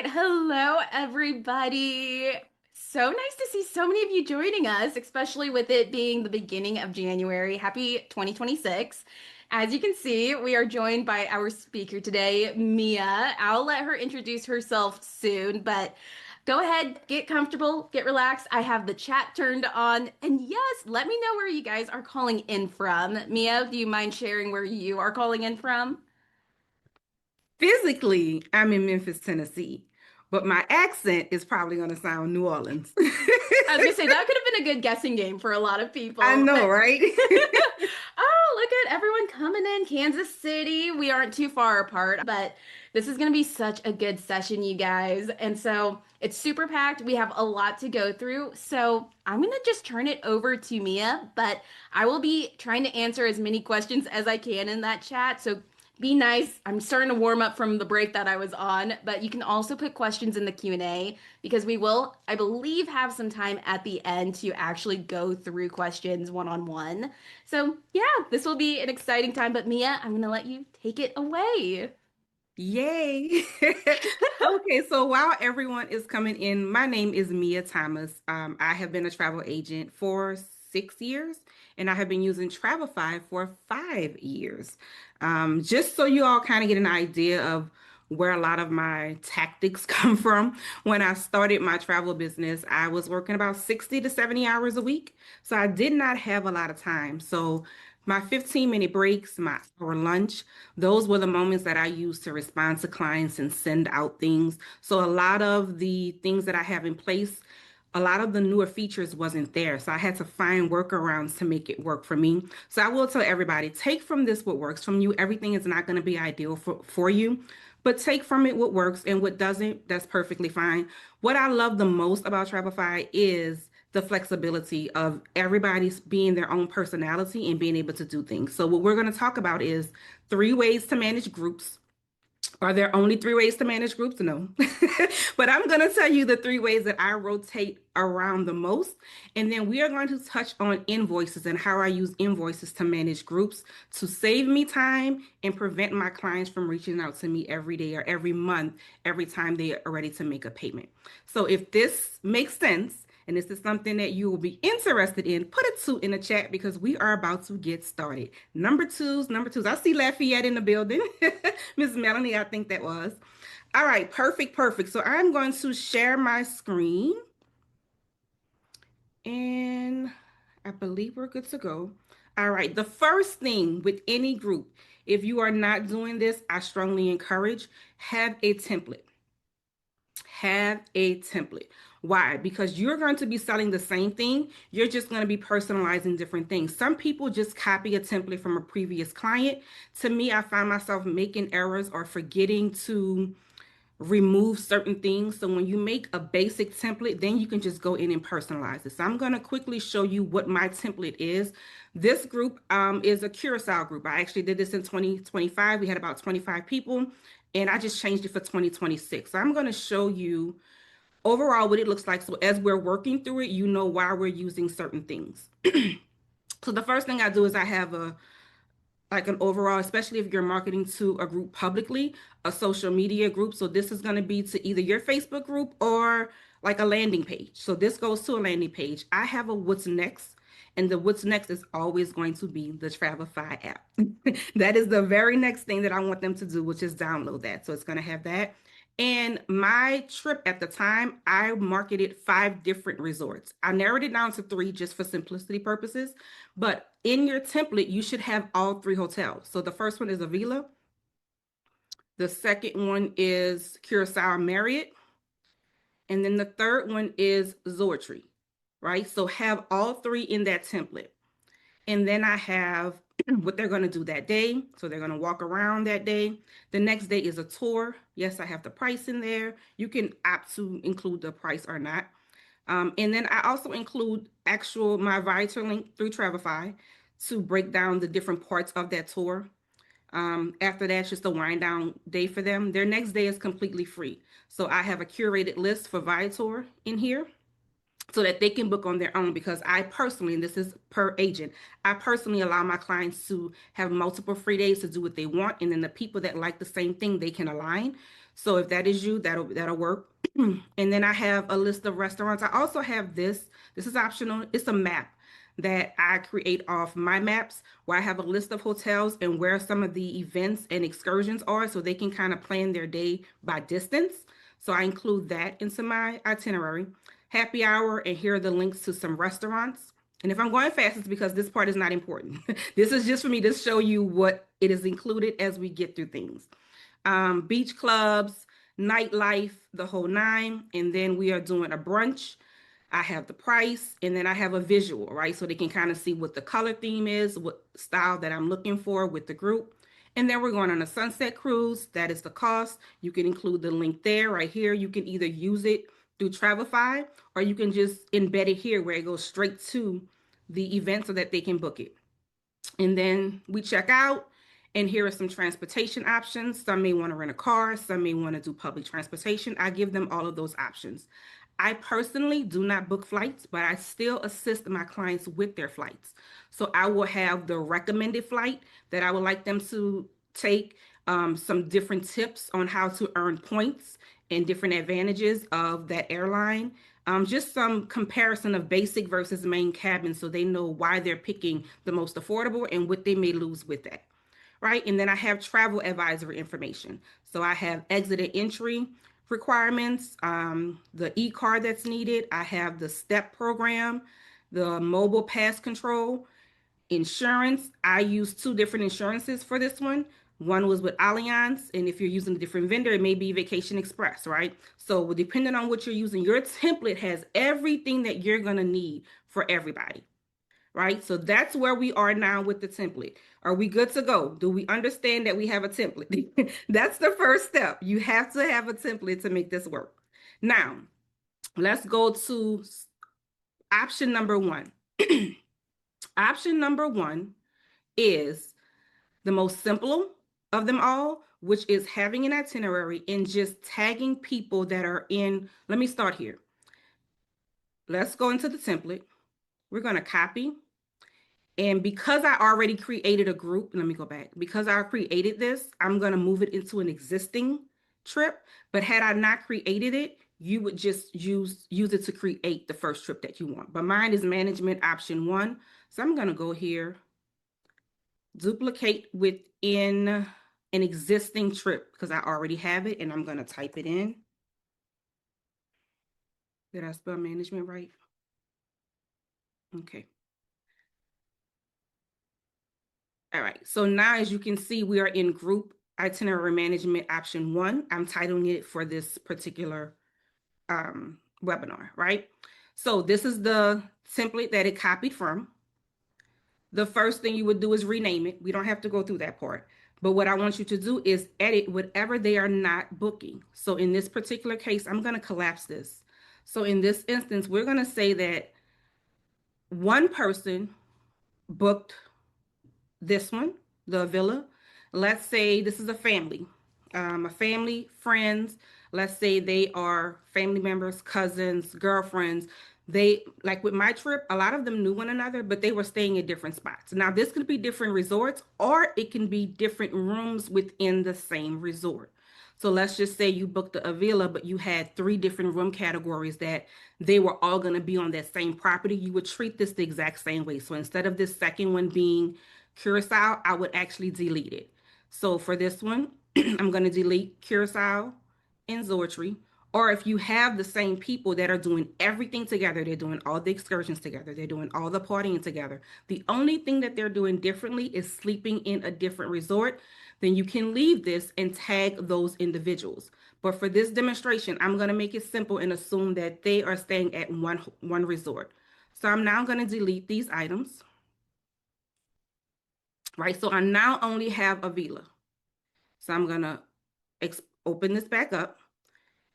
Hello, everybody. So nice to see so many of you joining us, especially with it being the beginning of January. Happy 2026. As you can see, we are joined by our speaker today, Mia. I'll let her introduce herself soon, but go ahead, get comfortable, get relaxed. I have the chat turned on. And yes, let me know where you guys are calling in from. Mia, do you mind sharing where you are calling in from? Physically, I'm in Memphis, Tennessee, but my accent is probably going to sound New Orleans. I was gonna say that could have been a good guessing game for a lot of I people. know, But right? oh, look at everyone coming in Kansas City. We aren't too far apart, but this is gonna be such a good session, you guys. And so it's super packed. We have a lot to go through. So I'm gonna just turn it over to Mia, but I will be trying to answer as many questions as I can in that chat. So be nice. I'm starting to warm up from the break that I was on, but you can also put questions in the Q&A because we will, I believe, have some time at the end to actually go through questions one-on-one. So, yeah, this will be an exciting time, but Mia, I'm going to let you take it away. Yay. Okay, so while everyone is coming in, my name is Mia Thomas. I have been a travel agent for 6 years, and I have been using Travefy for 5 years. Just so you all kind of get an idea of where a lot of my tactics come from. When I started my travel business, I was working about 60 to 70 hours a week, so I did not have a lot of time. So my 15-minute breaks, my hour lunch, those were the moments that I used to respond to clients and send out things. So a lot of the things that I have in place, a lot of the newer features wasn't there. So I had to find workarounds to make it work for me. So I will tell everybody, take from this what works from you. Everything is not going to be ideal for you, but take from it what works and what doesn't, that's perfectly fine. What I love the most about Travefy is the flexibility of everybody's being their own personality and being able to do things. So what we're going to talk about is 3 ways to manage groups. Are there only 3 ways to manage groups? No. But I'm going to tell you the 3 ways that I rotate around the most. And then we are going to touch on invoices and how I use invoices to manage groups to save me time and prevent my clients from reaching out to me every day or every month, every time they are ready to make a payment. So if this makes sense, and this is something that you will be interested in, put a 2 in the chat because we are about to get started. Number twos. I see Lafayette in the building. Miss Melanie, I think that was. All right, perfect, perfect. So I'm going to share my screen and I believe we're good to go. All right, the first thing with any group, if you are not doing this, I strongly encourage have a template. Have a template. Why? Because you're going to be selling the same thing. You're just going to be personalizing different things. Some people just copy a template from a previous client. To me, I find myself making errors or forgetting to remove certain things. So when you make a basic template, then you can just go in and personalize it. So I'm going to quickly show you what my template is. This group is a Curacao group. I actually did this in 2025. We had about 25 people, and I just changed it for 2026. So I'm going to show you overall what it looks like. So as we're working through it, you know why we're using certain things. So the first thing I do is I have a like an overall, especially if you're marketing to a group publicly, a social media group. So this is going to be to either your Facebook group or like a landing page. So this goes to a landing page. I have a what's next, and the what's next is always going to be the Travefy app. That is the very next thing that I want them to do, which is download that. So it's going to have that. And my trip at the time, I marketed 5 different resorts. I narrowed it down to 3 just for simplicity purposes. But in your template, you should have all 3 hotels. So the first one is Avila. The second one is Curacao Marriott. And then the third one is Zoetry, right? So have all 3 in that template. And then I have what they're going to do that day. So they're going to walk around that day. The next day is a tour. Yes, I have the price in there. You can opt to include the price or not. And then I also include actual my Viator link through Travefy to break down the different parts of that tour. After that, it's just a wind down day for them. Their next day is completely free. So I have a curated list for Viator in here so that they can book on their own because I personally, and this is per agent, I personally allow my clients to have multiple free days to do what they want. And then the people that like the same thing, they can align. So if that is you, that'll work. And then I have a list of restaurants. I also have this. This is optional. It's a map that I create off my maps where I have a list of hotels and where some of the events and excursions are so they can kind of plan their day by distance. So I include that into my itinerary. Happy hour, and here are the links to some restaurants. And if I'm going fast, it's because this part is not important. This is just for me to show you what it is included as we get through things. Beach clubs, nightlife, the whole nine. And then we are doing a brunch. I have the price, and then I have a visual, right? So they can kind of see what the color theme is, what style that I'm looking for with the group. And then we're going on a sunset cruise. That is the cost. You can include the link there right here. You can either use it through Travefy, or you can just embed it here where it goes straight to the event so that they can book it. And then we check out, and here are some transportation options. Some may want to rent a car, some may want to do public transportation. I give them all of those options. I personally do not book flights, but I still assist my clients with their flights. So I will have the recommended flight that I would like them to take, some different tips on how to earn points and different advantages of that airline. Just some comparison of basic versus main cabin so they know why they're picking the most affordable and what they may lose with that. Right. And then I have travel advisory information. So I have exit and entry requirements, the e-card that's needed. I have the STEP program, the mobile pass control, insurance. I use two different insurances for this one. One was with Allianz, and if you're using a different vendor, it may be Vacation Express, right? So depending on what you're using, your template has everything that you're gonna need for everybody, right? So that's where we are now with the template. Are we good to go? Do we understand that we have a template? That's the first step. You have to have a template to make this work. Now, let's go to option number one. Option number one is the most simple of them all, which is having an itinerary and just tagging people that are in. Let me start here. Let's go into the template. We're going to copy. And because I already created a group, let me go back. Because I created this, I'm going to move it into an existing trip. But had I not created it, you would just use it to create the first trip that you want. But mine is management option one. So I'm going to go here, duplicate within an existing trip because I already have it, and I'm going to type it in. Did I spell management right? Okay. All right. So now, as you can see, we are in group itinerary management option one. I'm titling it for this particular webinar, right? So this is the template that it copied from. The first thing you would do is rename it. We don't have to go through that part. But what I want you to do is edit whatever they are not booking. So in this particular case, I'm going to collapse this. So in this instance, we're going to say that one person booked this one, the villa. Let's say this is a family, friends. Let's say they are family members, cousins, girlfriends. They, like with my trip, a lot of them knew one another, but they were staying at different spots. Now, this could be different resorts, or it can be different rooms within the same resort. So let's just say you booked a villa, but you had three different room categories that they were all going to be on that same property. You would treat this the exact same way. So instead of this second one being Curacao, I would actually delete it. So for this one, I'm going to delete Curacao and Zortry. Or if you have the same people that are doing everything together, they're doing all the excursions together, they're doing all the partying together. The only thing that they're doing differently is sleeping in a different resort, then you can leave this and tag those individuals. But for this demonstration, I'm going to make it simple and assume that they are staying at one resort. So I'm now going to delete these items, right? So I now only have a villa. So I'm going to open this back up.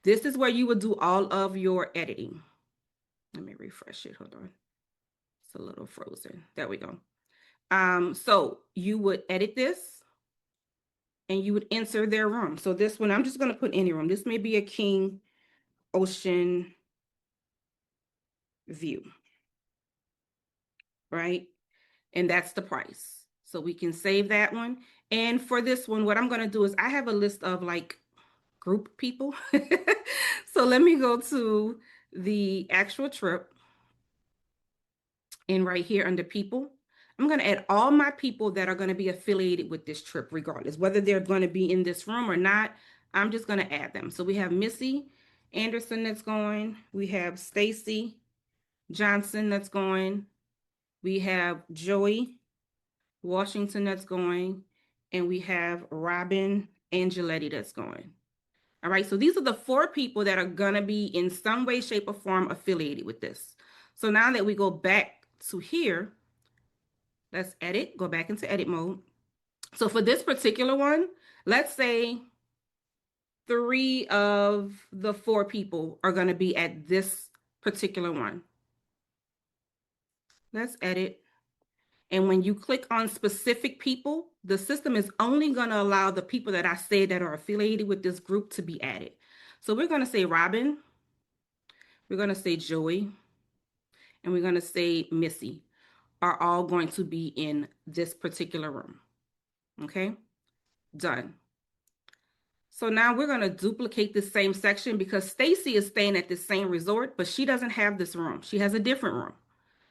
This is where you would do all of your editing. Let me refresh it. Hold on. It's a little frozen. There we go. So you would edit this and you would enter their room. So this one, I'm just going to put any room. This may be a king ocean view, right? And that's the price. So we can save that one. And for this one, what I'm going to do is I have a list of like group people. So let me go to the actual trip, and right here under people, I'm going to add all my people that are going to be affiliated with this trip, regardless whether they're going to be in this room or not. I'm just going to add them. So we have Missy Anderson that's going. We have Stacy Johnson that's going. We have Joey Washington that's going. And we have Robin Angeletti that's going. All right, so these are the 4 people that are going to be in some way, shape, or form affiliated with this. So now that we go back to here, let's edit, go back into edit mode. So for this particular one, let's say 3 of the 4 people are going to be at this particular one. Let's edit. And when you click on specific people, the system is only going to allow the people that I say that are affiliated with this group to be added. So we're going to say Robin, we're going to say Joey, and we're going to say Missy are all going to be in this particular room. Okay, done. So now we're going to duplicate this same section because Stacy is staying at this same resort, but she doesn't have this room. She has a different room.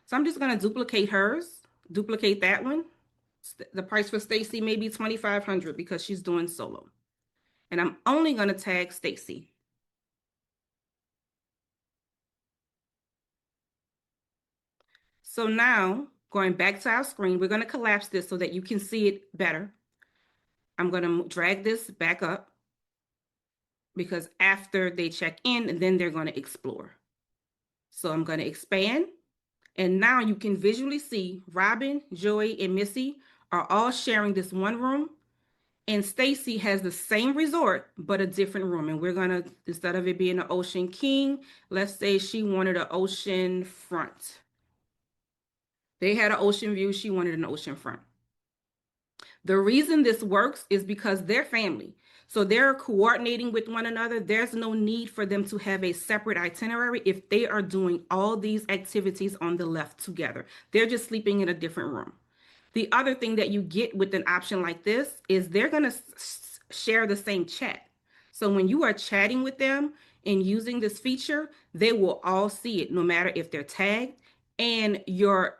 So I'm just going to duplicate hers, duplicate that one. The price for Stacy may be $2,500 because she's doing solo. And I'm only going to tag Stacy. So now going back to our screen, we're going to collapse this so that you can see it better. I'm going to drag this back up because after they check in, then they're going to explore. So I'm going to expand. And now you can visually see Robin, Joey, and Missy are all sharing this one room. And Stacy has the same resort, but a different room. And we're going to, instead of it being an Ocean King, let's say she wanted an ocean front. They had an ocean view. She wanted an ocean front. The reason this works is because they're family. So they're coordinating with one another. There's no need for them to have a separate itinerary if they are doing all these activities on the left together. They're just sleeping in a different room. The other thing that you get with an option like this is they're going to share the same chat. So when you are chatting with them and using this feature, they will all see it, no matter if they're tagged, and your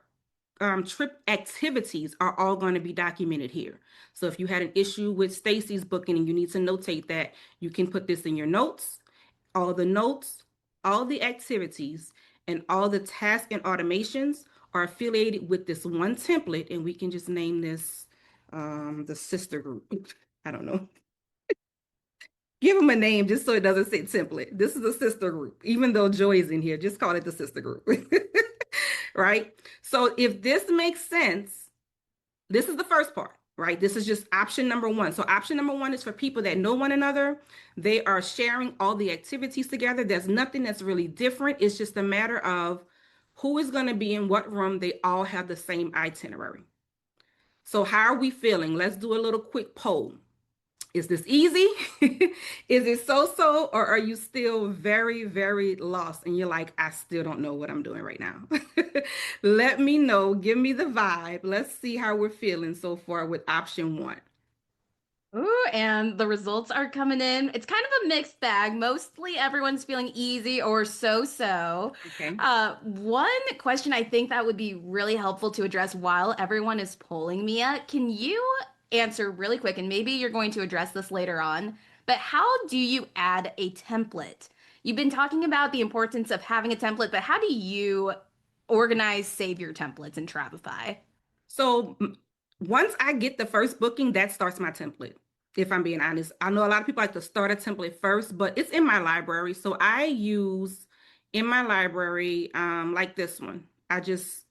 trip activities are all going to be documented here. So if you had an issue with Stacy's booking and you need to notate that, you can put this in your notes, all the activities, and all the tasks and automations are affiliated with this one template, and we can just name this the sister group. I don't know. Give them a name just so it doesn't say template. This is a sister group, even though Joy's in here, just call it the sister group. Right? So if this makes sense, this is the first part, right? This is just option number 1. So option number 1 is for people that know one another. They are sharing all the activities together. There's nothing that's really different. It's just a matter of who is going to be in what room. They all have the same itinerary. So how are we feeling? Let's do a little quick poll. Is this easy? Is it so-so? Or are you still very, very lost and you're like, I still don't know what I'm doing right now? Let me know. Give me the vibe. Let's see how we're feeling so far with option 1. Ooh, and the results are coming in. It's kind of a mixed bag. Mostly everyone's feeling easy or so-so. Okay. One question I think that would be really helpful to address while everyone is polling, Mia, can you answer really quick, and maybe you're going to address this later on, but how do you add a template? You've been talking about the importance of having a template, but how do you organize, save your templates in Travefy? So once I get the first booking, that starts my template. If I'm being honest, I know a lot of people like to start a template first, but it's in my library. So I use in my library, like this one. I just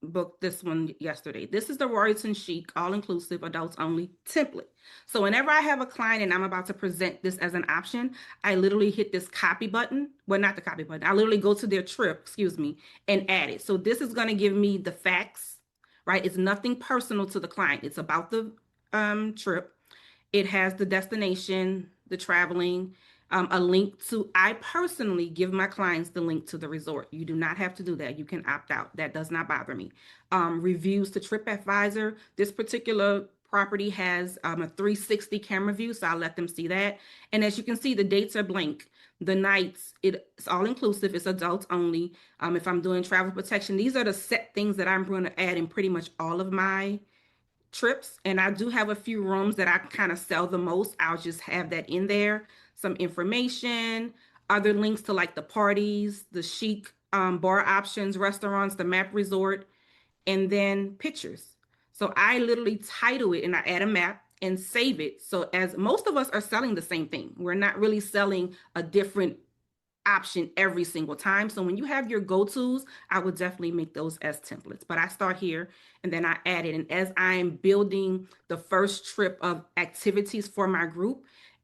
booked this one yesterday. This is the Royalton Chic all-inclusive adults only template. So whenever I have a client and I'm about to present this as an option, I literally hit this copy button. Well, not the copy button. I literally go to their trip, excuse me, and add it. So this is going to give me the facts, right? It's nothing personal to the client. It's about the trip. It has the destination, the traveling, a link to, I personally give my clients the link to the resort. You do not have to do that. You can opt out. That does not bother me. Reviews to TripAdvisor. This particular property has a 360 camera view, so I'll let them see that. And as you can see, the dates are blank. The nights, it's all inclusive. It's adults only. If I'm doing travel protection, these are the set things that I'm going to add in pretty much all of my trips. And I do have a few rooms that I kind of sell the most. I'll just have that in there. Some information, other links to like the parties, the chic bar options, restaurants, the map resort, and then pictures. So I literally title it and I add a map and save it. So as most of us are selling the same thing, we're not really selling a different option every single time. So when you have your go-tos, I would definitely make those as templates. But I start here and then I add it. And as I'm building the first trip of activities for my group,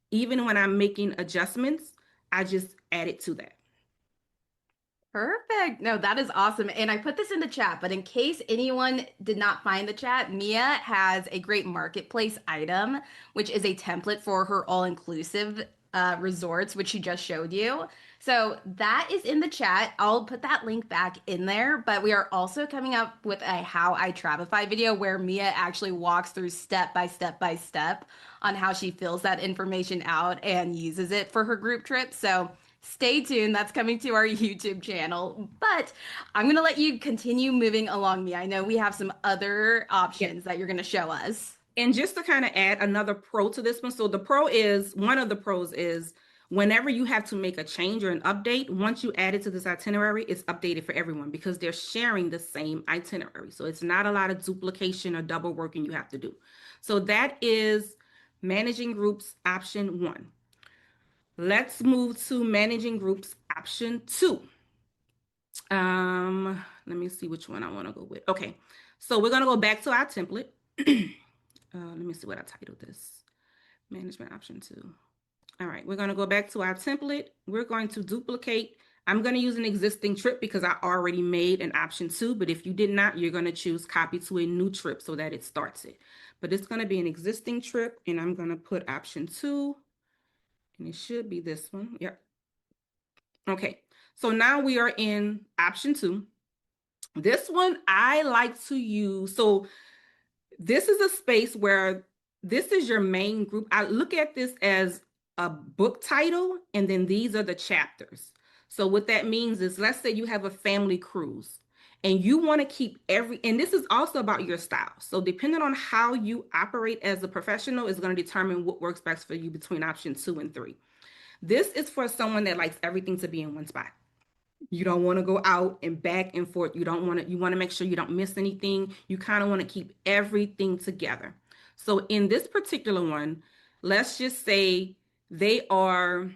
even when I'm making adjustments, I just add it to that. Perfect. No, that is awesome. And I put this in the chat, but in case anyone did not find the chat, Mia has a great marketplace item, which is a template for her all-inclusive resorts, which she just showed you. So that is in the chat. I'll put that link back in there, but we are also coming up with a How I Travefy video where Mia actually walks through step by step by step on how she fills that information out and uses it for her group trip. So stay tuned. That's coming to our YouTube channel. But I'm going to let you continue moving along me. I know we have some other Yeah. options that you're going to show us. And just to kind of add another pro to this one. So the pro is one of the pros is whenever you have to make a change or an update, once you add it to this itinerary, it's updated for everyone because they're sharing the same itinerary. So it's not a lot of duplication or double working you have to do. So that is managing groups option one. Let's move to managing groups option two. Let me see which one I want to go with. Okay, so we're gonna go back to our template. Let me see what I titled this. Management option two. All right, we're gonna go back to our template. We're going to duplicate. I'm gonna use an existing trip because I already made an option two, but if you did not, you're gonna choose copy to a new trip so that it starts it. But it's gonna be an existing trip and I'm gonna put option two and it should be this one. Yep. Okay, so now we are in option two. This one I like to use. So this is a space where this is your main group. I look at this as a book title, and then these are the chapters. So what that means is, let's say you have a family cruise and you want to keep and this is also about your style. So depending on how you operate as a professional is going to determine what works best for you between option two and three. This is for someone that likes everything to be in one spot. You don't want to go out and back and forth. You want to make sure you don't miss anything. You kind of want to keep everything together. So in this particular one, let's just say they are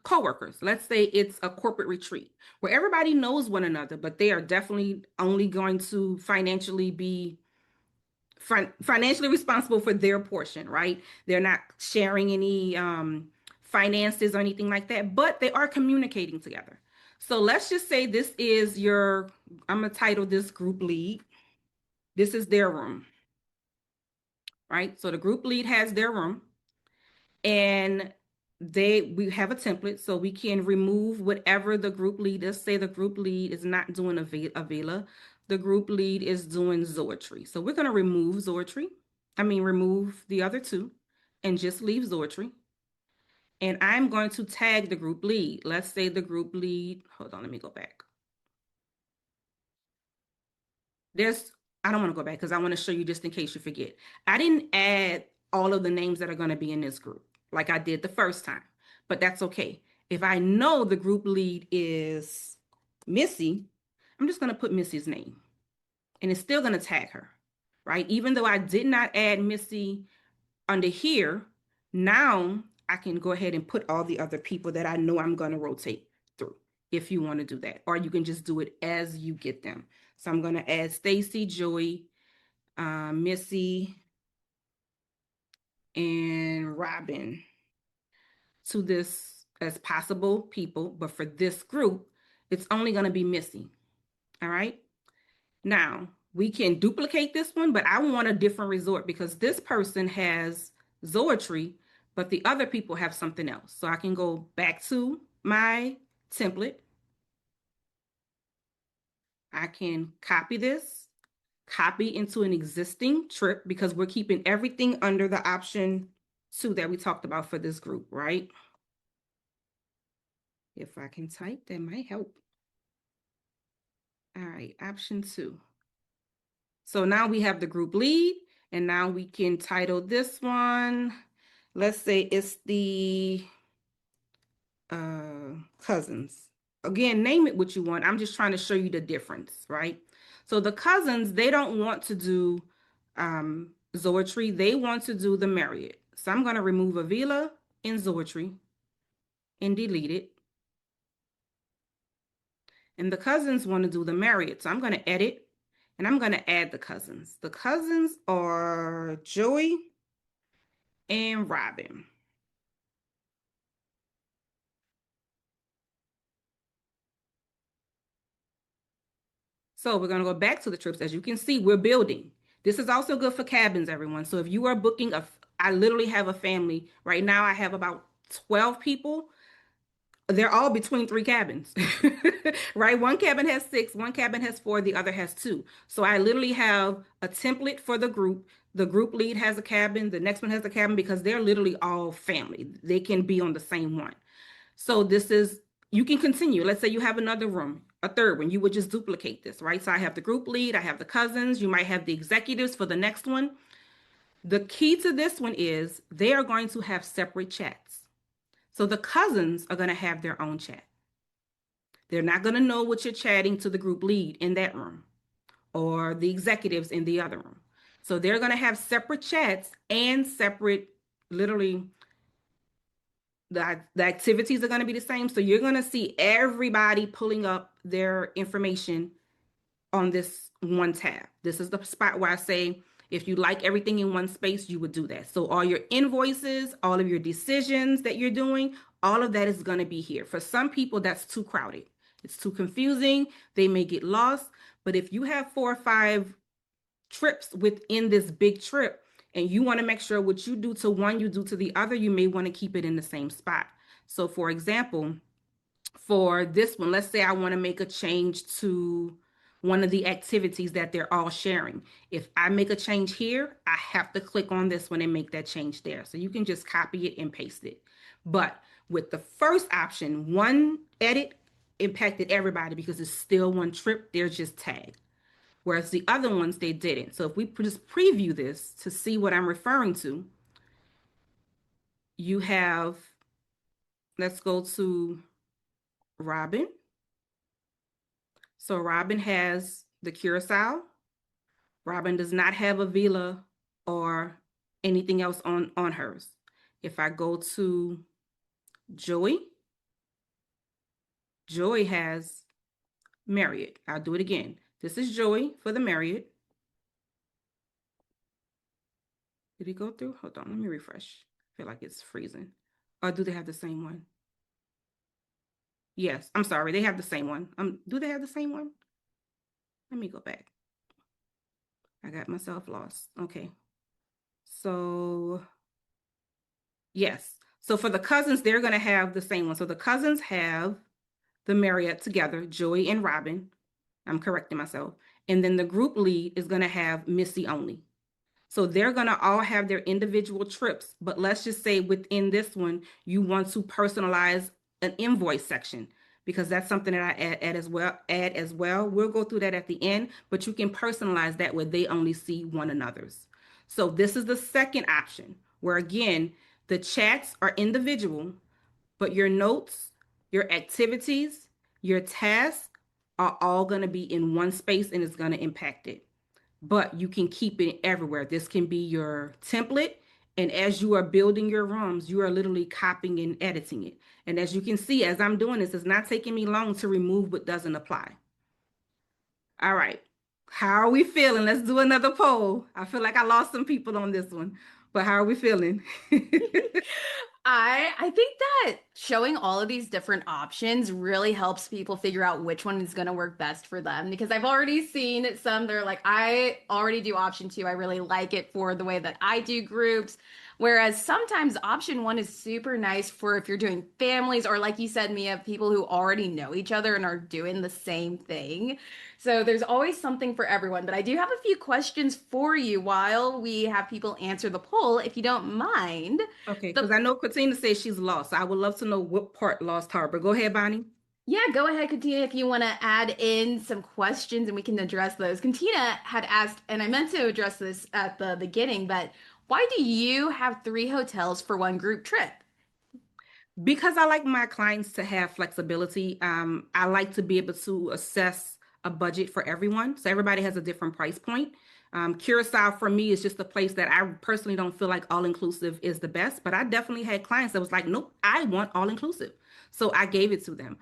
co-workers. Let's say it's a corporate retreat where everybody knows one another, but they are definitely only going to financially be financially responsible for their portion, right? They're not sharing any finances or anything like that, but they are communicating together. So let's just say this is I'm gonna title this group lead. This is their room, right? So the group lead has their room and we have a template so we can remove whatever the group lead is. Say the group lead is not doing a villa. The group lead is doing zoetry. So we're going to remove zoetry. Remove the other two and just leave zoetry. And I'm going to tag the group lead. Let's say the group lead, hold on, let me go back. I don't want to go back because I want to show you just in case you forget. I didn't add all of the names that are going to be in this group like I did the first time, but that's okay. If I know the group lead is Missy, I'm just going to put Missy's name and it's still going to tag her, right? Even though I did not add Missy under here, now I can go ahead and put all the other people that I know I'm going to rotate through if you want to do that, or you can just do it as you get them. So I'm going to add Stacy, Joey, Missy, and Robin to this as possible people. But for this group, it's only going to be Missy. All right. Now we can duplicate this one, but I want a different resort because this person has zoetry, but the other people have something else. So I can go back to my template. I can copy this copy into an existing trip because we're keeping everything under the option two that we talked about for this group, right? If I can type, that might help. All right, option two. So now we have the group lead, and now we can title this one. Let's say it's the cousins. Again, name it what you want. I'm just trying to show you the difference, right? So the cousins, they don't want to do Zoetry. They want to do the Marriott. So I'm going to remove Avila in Zoetry and delete it. And the cousins want to do the Marriott. So I'm going to edit and I'm going to add the cousins. The cousins are Joey and Robin. So we're going to go back to the trips. As you can see, we're building. This is also good for cabins, everyone. So if you are booking I literally have a family. Right now, I have about 12 people. They're all between three cabins, right? One cabin has six, one cabin has four, the other has two. So I literally have a template for the group. The group lead has a cabin, the next one has a cabin because they're literally all family. They can be on the same one. So this is, you can continue. Let's say you have another room, a third one, you would just duplicate this, right? So I have the group lead, I have the cousins, you might have the executives for the next one. The key to this one is they are going to have separate chats. So the cousins are going to have their own chat. They're not going to know what you're chatting to the group lead in that room or the executives in the other room. So they're going to have separate chats and separate, literally, the activities are going to be the same. So you're going to see everybody pulling up their information on this one tab. This is the spot where I say, if you like everything in one space, you would do that. So all your invoices, all of your decisions that you're doing, all of that is going to be here. For some people, that's too crowded. It's too confusing. They may get lost. But if you have 4 or 5 trips within this big trip and you want to make sure what you do to one, you do to the other, you may want to keep it in the same spot. So for example, for this one, let's say I want to make a change to one of the activities that they're all sharing. If I make a change here, I have to click on this one and make that change there. So you can just copy it and paste it. But with the first option, one edit impacted everybody because it's still one trip. They're just tagged. Whereas the other ones, they didn't. So if we just preview this to see what I'm referring to, you have, let's go to Robin. So Robin has the Curacao. Robin does not have a villa or anything else on hers. If I go to Joey, Joey has Marriott. I'll do it again. This is Joey for the Marriott. Did he go through? Hold on, let me refresh. I feel like it's freezing. Or do they have the same one? Yes, I'm sorry. They have the same one. Do they have the same one? Let me go back. I got myself lost. Okay. So, yes. So for the cousins, they're going to have the same one. So the cousins have the Marriott together, Joey and Robin. I'm correcting myself. And then the group lead is going to have Missy only. So they're going to all have their individual trips. But let's just say within this one, you want to personalize an invoice section because that's something that I add as well. We'll go through that at the end, but you can personalize that where they only see one another's. So this is the second option where again, the chats are individual, but your notes, your activities, your tasks are all going to be in one space and it's going to impact it. But you can keep it everywhere. This can be your template. And as you are building your rooms, you are literally copying and editing it. And as you can see, as I'm doing this, it's not taking me long to remove what doesn't apply. All right. How are we feeling? Let's do another poll. I feel like I lost some people on this one, but how are we feeling? I think that showing all of these different options really helps people figure out which one is going to work best for them because I've already seen some that are like, I already do option two. I really like it for the way that I do groups. Whereas sometimes option one is super nice for if you're doing families or, like you said, Mia, people who already know each other and are doing the same thing. So there's always something for everyone. But I do have a few questions for you while we have people answer the poll, if you don't mind. Okay, The because I know Katina says she's lost. I would love to know what part lost her, but go ahead, Bonnie. Yeah, go ahead, Katina, if you want to add in some questions and we can address those. Katina had asked, and I meant to address this at the beginning, but why do you have three hotels for one group trip? Because I like my clients to have flexibility, I like to be able to assess a budget for everyone. So everybody has a different price point. Curacao for me is just a place that I personally don't feel like all inclusive is the best, but I definitely had clients that was like, nope, I want all inclusive. So I gave it to them.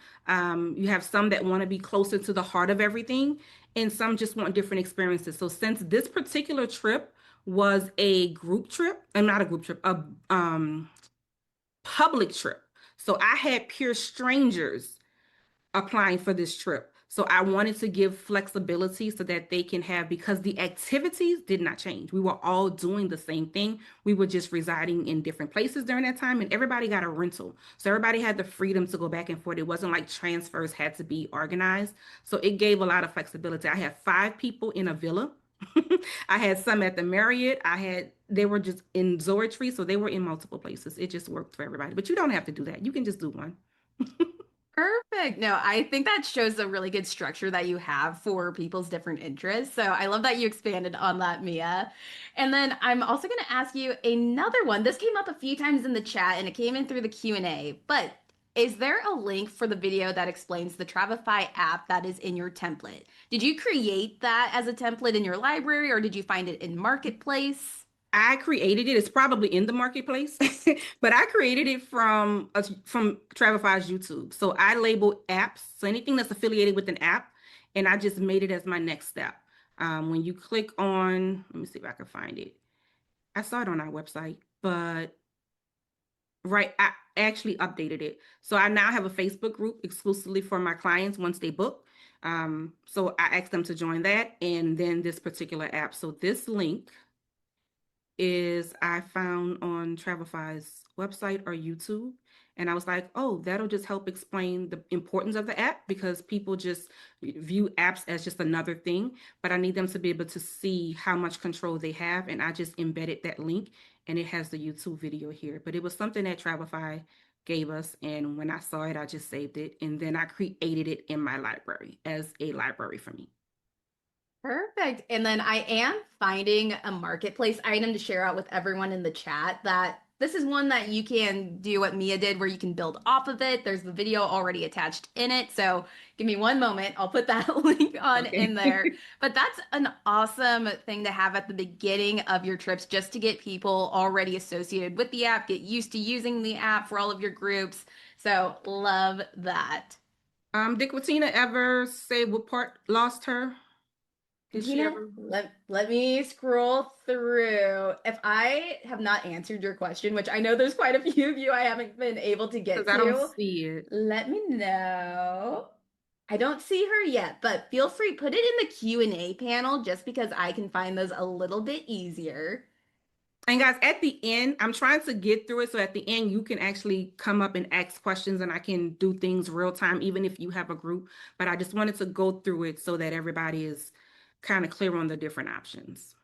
You have some that want to be closer to the heart of everything, and some just want different experiences. So since this particular trip was a group trip, and not a group trip, a public trip. So I had pure strangers applying for this trip. So I wanted to give flexibility so that they can have, because the activities did not change. We were all doing the same thing. We were just residing in different places during that time, and everybody got a rental. So everybody had the freedom to go back and forth. It wasn't like transfers had to be organized. So it gave a lot of flexibility. I had 5 people in a villa. I had some at the Marriott. They were just in Zoetry, so they were in multiple places. It just worked for everybody. But you don't have to do that. You can just do one. Perfect. No, I think that shows a really good structure that you have for people's different interests. So I love that you expanded on that, Mia. And then I'm also going to ask you another one. This came up a few times in the chat and it came in through the Q&A, but is there a link for the video that explains the Travefy app that is in your template? Did you create that as a template in your library or did you find it in Marketplace? I created it. It's probably in the marketplace, but I created it from Travefy's YouTube. So I labeled apps, so anything that's affiliated with an app, and I just made it as my next step. When you click on, let me see if I can find it. I saw it on our website, but right, I actually updated it. So I now have a Facebook group exclusively for my clients once they book. So I asked them to join that, and then this particular app. So this link is I found on Travefy's website or YouTube. And I was like, oh, that'll just help explain the importance of the app because people just view apps as just another thing. But I need them to be able to see how much control they have. And I just embedded that link and it has the YouTube video here. But it was something that Travefy gave us. And when I saw it, I just saved it. And then I created it in my library as a library for me. Perfect. And then I am finding a marketplace item to share out with everyone in the chat that this is one that you can do what Mia did where you can build off of it. There's the video already attached in it. So give me one moment. I'll put that link on in Okay. there. But that's an awesome thing to have at the beginning of your trips just to get people already associated with the app, get used to using the app for all of your groups. So love that. Did Bettina ever say what part lost her? Did she Tina, ever? let me scroll through. If I have not answered your question, which I know there's quite a few of you I haven't been able to Because get I don't to, see it. let me know. I don't see her yet, but feel free, put it in the Q&A panel just because I can find those a little bit easier. And guys, at the end, I'm trying to get through it. So at the end, you can actually come up and ask questions and I can do things real time, even if you have a group. But I just wanted to go through it so that everybody is kind of clear on the different options.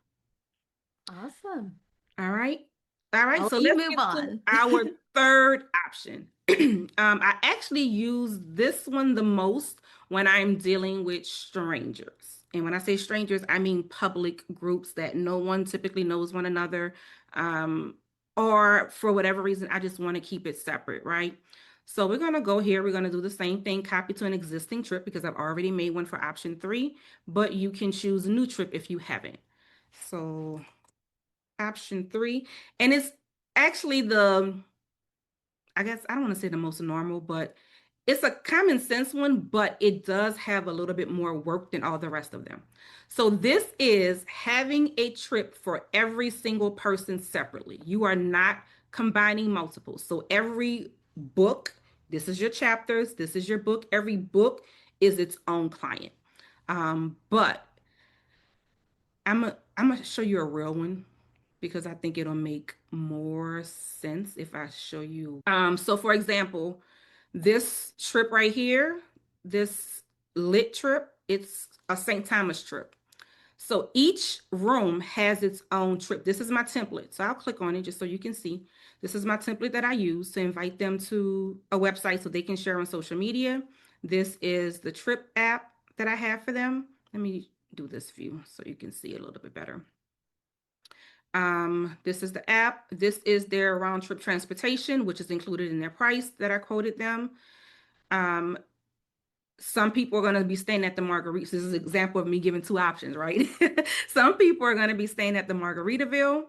Awesome. All right. All right. I'll So let you let's move get to on. our third option. I actually use this one the most when I'm dealing with strangers. And when I say strangers, I mean public groups that no one typically knows one another. Um, or for whatever reason, I just want to keep it separate, right? So we're going to go here. We're going to do the same thing, copy to an existing trip because I've already made one for option 3, but you can choose a new trip if you haven't. So option 3, and it's actually I guess I don't want to say the most normal, but it's a common sense one, but it does have a little bit more work than all the rest of them. So this is having a trip for every single person separately. You are not combining multiples. So every book, this is your chapters, this is your book. Every book is its own client. But I'm gonna show you a real one because I think it'll make more sense if I show you. So for example, this trip right here, this lit trip, it's a St. Thomas trip. So each room has its own trip. This is my template. So I'll click on it just so you can see. This is my template that I use to invite them to a website so they can share on social media. This is the trip app that I have for them. Let me do this view so you can see a little bit better. This is the app. This is their round trip transportation, which is included in their price that I quoted them. Um, some people are going to be staying at the Margaritas. This is an example of me giving two options, right? Some people are going to be staying at the Margaritaville.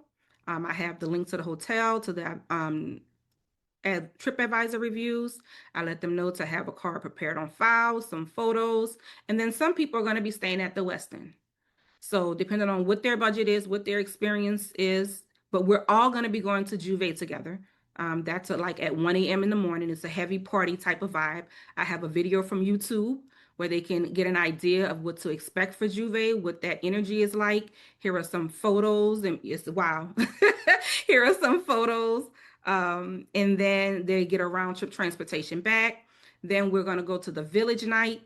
I have the link to the hotel, to the TripAdvisor reviews. I let them know to have a card prepared on file, some photos, and then some people are going to be staying at the Westin. So depending on what their budget is, what their experience is, but we're all going to be going to Juve together. That's like at 1 a.m. in the morning. It's a heavy party type of vibe. I have a video from YouTube where they can get an idea of what to expect for Juve, what that energy is like. Here are some photos, and it's wow. Here are some photos. And then they get a round trip transportation back. Then we're going to go to the village night.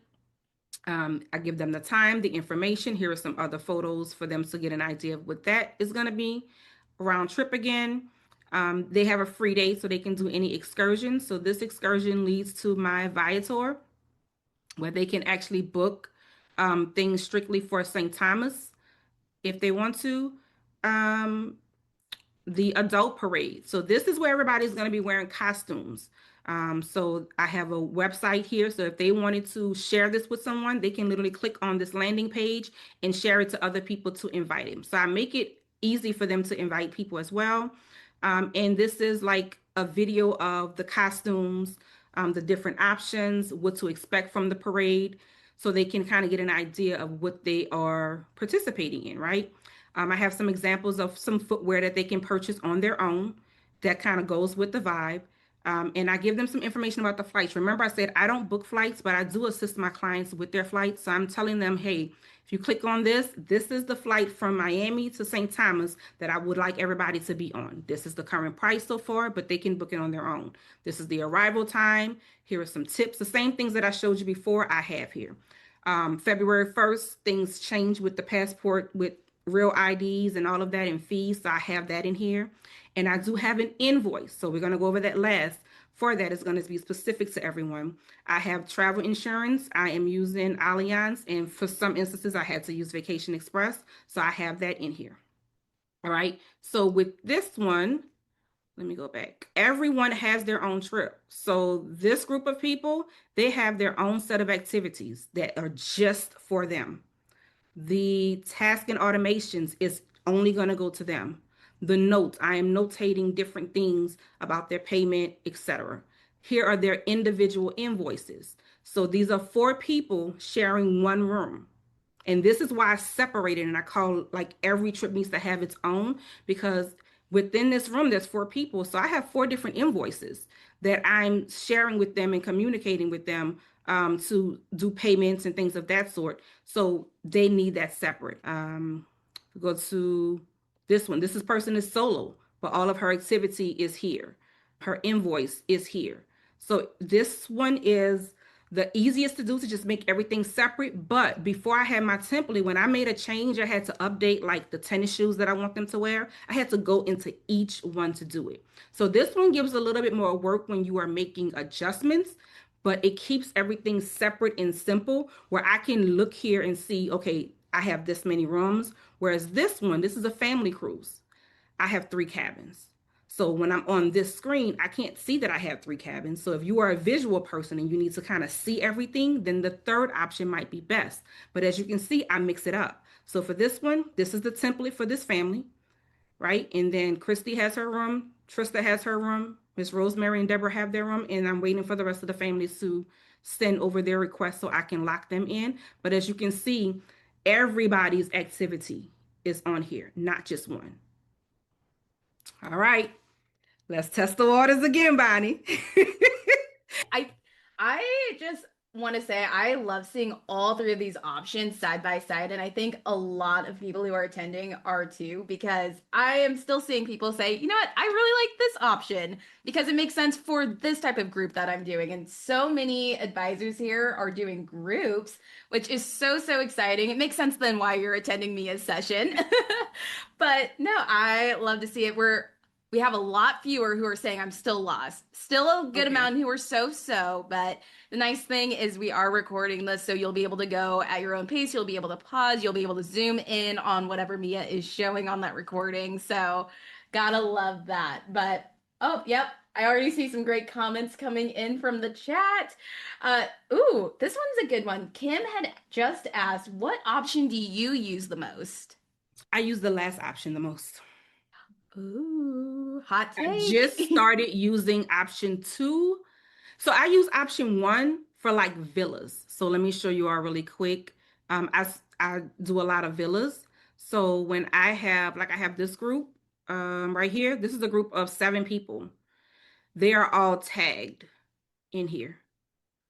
I give them the time, the information. Here are some other photos for them to get an idea of what that is going to be. Round trip again. They have a free day so they can do any excursion. So this excursion leads to my Viator, where they can actually book things strictly for St. Thomas if they want to. Um, the adult parade. So this is where everybody's going to be wearing costumes. So I have a website here. So if they wanted to share this with someone, they can literally click on this landing page and share it to other people to invite them. So I make it easy for them to invite people as well. And this is like a video of the costumes, the different options, what to expect from the parade, so they can kind of get an idea of what they are participating in, right? I have some examples of some footwear that they can purchase on their own that kind of goes with the vibe. And I give them some information about the flights. Remember, I said I don't book flights, but I do assist my clients with their flights. So I'm telling them, hey, if you click on this, this is the flight from Miami to St. Thomas that I would like everybody to be on. This is the current price so far, but they can book it on their own. This is the arrival time. Here are some tips. The same things that I showed you before, I have here. February 1st, things change with the passport, with real IDs and all of that, and fees. So I have that in here. And I do have an invoice. So we're going to go over that last. For that, it's going to be specific to everyone. I have travel insurance. I am using Allianz. And for some instances, I had to use Vacation Express. So I have that in here. All right. So with this one, let me go back. Everyone has their own trip. So this group of people, they have their own set of activities that are just for them. The task and automations is only going to go to them. The notes, I am notating different things about their payment, etc. Here are their individual invoices. So these are 4 people sharing one room. And this is why I separated and I call like every trip needs to have its own, because within this room there's 4 people. So I have 4 different invoices that I'm sharing with them and communicating with them to do payments and things of that sort. So they need that separate. Go to this one. This person is solo, but all of her activity is here. Her invoice is here. So this one is the easiest to do, to just make everything separate. But before I had my template, when I made a change, I had to update like the tennis shoes that I want them to wear. I had to go into each one to do it. So this one gives a little bit more work when you are making adjustments, but it keeps everything separate and simple, where I can look here and see, okay, I have this many rooms. Whereas this one, this is a family cruise. I have 3 cabins. So when I'm on this screen, I can't see that I have 3 cabins. So if you are a visual person and you need to kind of see everything, then the third option might be best. But as you can see, I mix it up. So for this one, this is the template for this family, right? And then Christy has her room, Trista has her room, Miss Rosemary and Deborah have their room, and I'm waiting for the rest of the families to send over their requests so I can lock them in. But as you can see, everybody's activity is on here, not just one. All right, let's test the waters again, Bonnie. I I just want to say I love seeing all three of these options side by side. And I think a lot of people who are attending are too, because I am still seeing people say, you know what, I really like this option because it makes sense for this type of group that I'm doing. And so many advisors here are doing groups, which is so, so exciting. It makes sense then why you're attending Mia's session. But no, I love to see it. We have a lot fewer who are saying I'm still lost. Still a good Okay. amount who are so, but the nice thing is we are recording this, so you'll be able to go at your own pace. You'll be able to pause. You'll be able to zoom in on whatever Mia is showing on that recording. So, gotta love that. But, oh, yep, I already see some great comments coming in from the chat. This one's a good one. Kim had just asked, what option do you use the most? I use the last option the most. Ooh, hot I just take. started using option two. So I use option one for like villas. So let me show you all really quick. I do a lot of villas. So when I have this group right here. This is a group of 7 people. They are all tagged in here.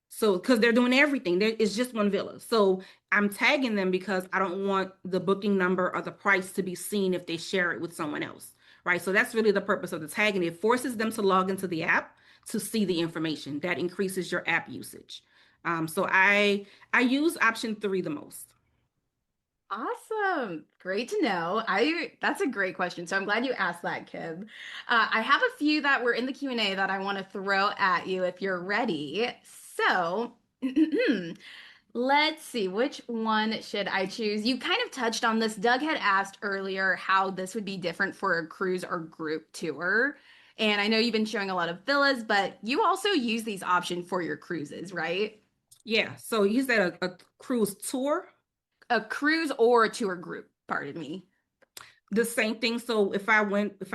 So, because they're doing everything, it's just one villa. So I'm tagging them because I don't want the booking number or the price to be seen if they share it with someone else, right? So that's really the purpose of the tagging. It forces them to log into the app to see the information. That increases your app usage. So I use option three the most. Awesome. Great to know. I That's a great question. So I'm glad you asked that, Kim. I have a few that were in the Q&A that I want to throw at you if you're ready. So, let's see, which one should I choose? You kind of touched on this. Doug had asked earlier how this would be different for a cruise or group tour. And I know you've been showing a lot of villas, but you also use these options for your cruises, right? Yeah. So you said a cruise tour. A cruise or a tour group, pardon me. The same thing. So if I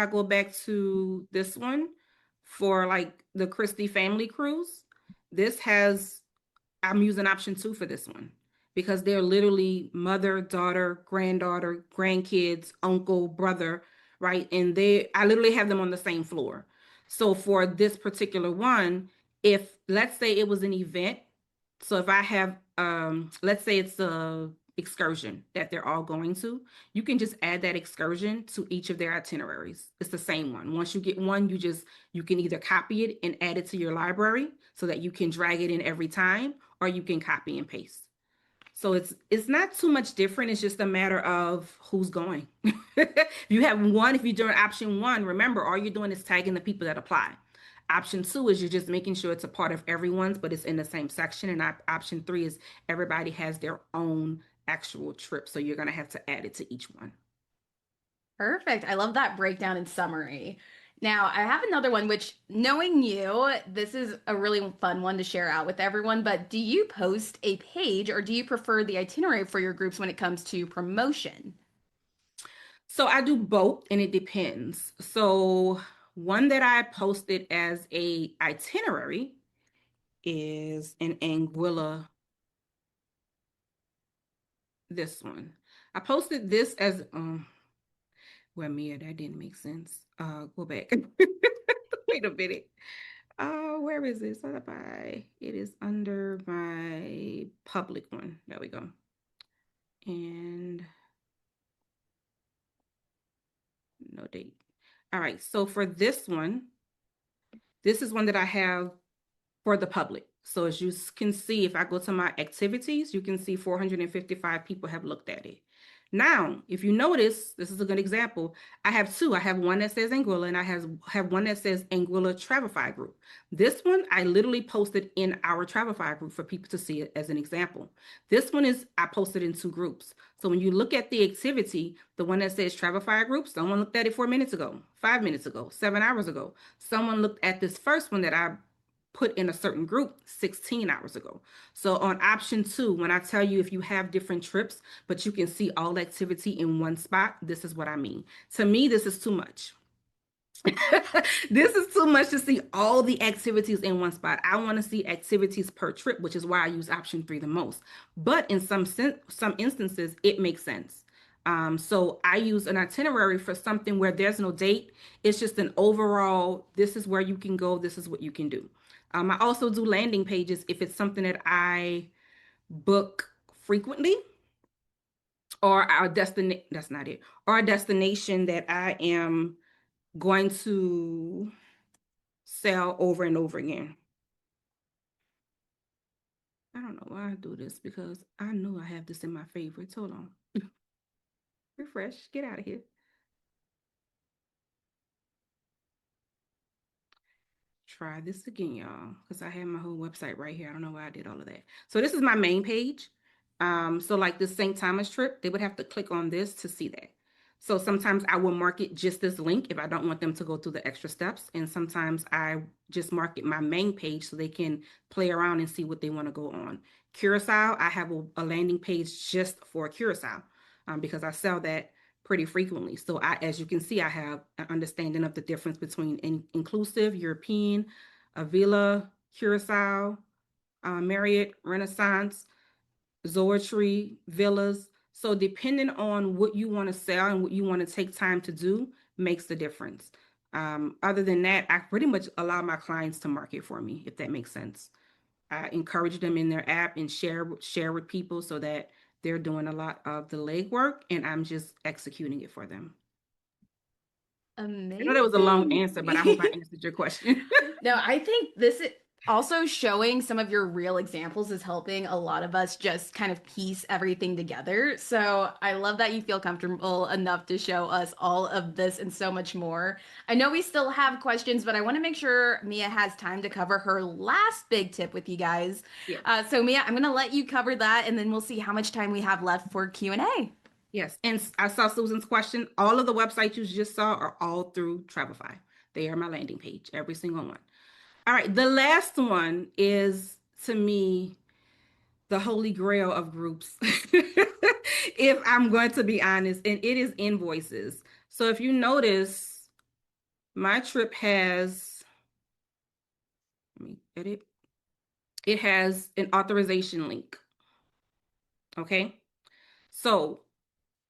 go back to this one for like the Christie family cruise, this has, I'm using option two for this one because they're literally mother, daughter, granddaughter, grandkids, uncle, brother, right? And I literally have them on the same floor. So for this particular one, if let's say it was an event, so if I have, let's say it's a excursion that they're all going to, you can just add that excursion to each of their itineraries. It's the same one. Once you get one, you can either copy it and add it to your library so that you can drag it in every time, or you can copy and paste. So it's not too much different. It's just a matter of who's going. If you're doing option one, remember all you're doing is tagging the people that apply. Option two is you're just making sure it's a part of everyone's, but it's in the same section. And option three is everybody has their own actual trip. So you're gonna have to add it to each one. Perfect. I love that breakdown and summary. Now, I have another one, which knowing you, this is a really fun one to share out with everyone. But do you post a page or do you prefer the itinerary for your groups when it comes to promotion? So I do both and it depends. So one that I posted as a itinerary is an Anguilla, this one. I posted this as well, Mia, that didn't make sense. Go back. Wait a minute. Where is this? It is under my public one. There we go. And no date. All right. So for this one, this is one that I have for the public. So as you can see, if I go to my activities, you can see 455 people have looked at it. Now, if you notice, this is a good example. I have two. I have one that says Anguilla and I have one that says Anguilla Travefy group. This one I literally posted in our Travefy group for people to see it as an example. This one is I posted in two groups. So when you look at the activity, the one that says Travefy group, someone looked at it 4 minutes ago, 5 minutes ago, 7 hours ago. Someone looked at this first one that I put in a certain group 16 hours ago. So on option two, when I tell you if you have different trips, but you can see all activity in one spot, this is what I mean. To me, this is too much. This is too much to see all the activities in one spot. I want to see activities per trip, which is why I use option three the most. But in some instances, it makes sense. So I use an itinerary for something where there's no date. It's just an overall, this is where you can go, this is what you can do. I also do landing pages if it's something that I book frequently or our destination, that's not it, or a destination that I am going to sell over and over again. I don't know why I do this because I know I have this in my favorites. Hold on. Refresh. Get out of here. Try this again, y'all, because I have my whole website right here. I don't know why I did all of that. So this is my main page. So like this St. Thomas trip, they would have to click on this to see that. So sometimes I will mark it just this link if I don't want them to go through the extra steps. And sometimes I just mark it my main page so they can play around and see what they want to go on. Curacao, I have a landing page just for Curacao because I sell that pretty frequently. So as you can see, I have an understanding of the difference between inclusive, European, Avila, Curacao, Marriott, Renaissance, Zoetry, villas. So depending on what you want to sell and what you want to take time to do makes the difference. Other than that, I pretty much allow my clients to market for me, if that makes sense. I encourage them in their app and share with people so that they're doing a lot of the legwork and I'm just executing it for them. I know that was a long Amazing. answer, but I hope I answered your question. No, I think this also showing some of your real examples is helping a lot of us just kind of piece everything together. So I love that you feel comfortable enough to show us all of this and so much more. I know we still have questions, but I want to make sure Mia has time to cover her last big tip with you guys. Yes. So Mia, I'm going to let you cover that, and then we'll see how much time we have left for Q&A. Yes. And I saw Susan's question. All of the websites you just saw are all through Travefy. They are my landing page, every single one. All right. The last one is to me the holy grail of groups, if I'm going to be honest, and it is invoices. So if you notice, my trip has, let me edit, it has an authorization link. Okay. So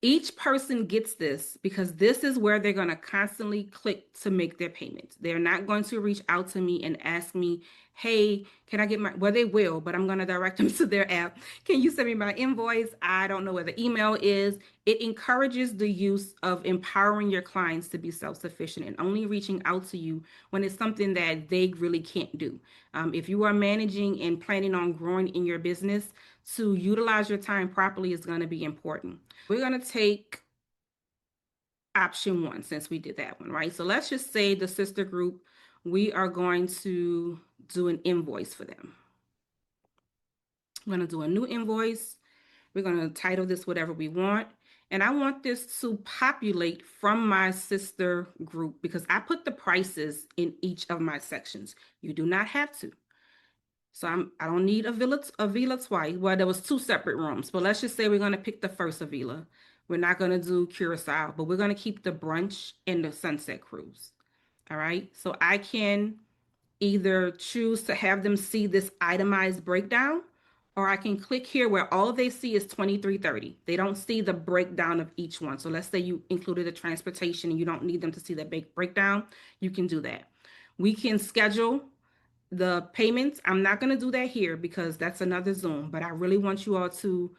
each person gets this because this is where they're going to constantly click to make their payments. They're not going to reach out to me and ask me, hey, can I get my, well, they will, but I'm going to direct them to their app. Can you send me my invoice? I don't know where the email is. It encourages the use of empowering your clients to be self-sufficient and only reaching out to you when it's something that they really can't do. If you are managing and planning on growing in your business, to utilize your time properly is going to be important. We're going to take option one since we did that one, right? So let's just say the sister group, we are going to do an invoice for them. I'm going to do a new invoice. We're going to title this whatever we want. And I want this to populate from my sister group because I put the prices in each of my sections. You do not have to. So I don't need a villa twice. Well, there was two separate rooms, but let's just say we're gonna pick the first Avila. We're not gonna do Curacao, but we're gonna keep the brunch and the sunset cruise. All right. So I can either choose to have them see this itemized breakdown, or I can click here where all they see is 2330. They don't see the breakdown of each one. So let's say you included the transportation and you don't need them to see the big breakdown. You can do that. We can schedule the payments. I'm not going to do that here because that's another Zoom, but I really want you all to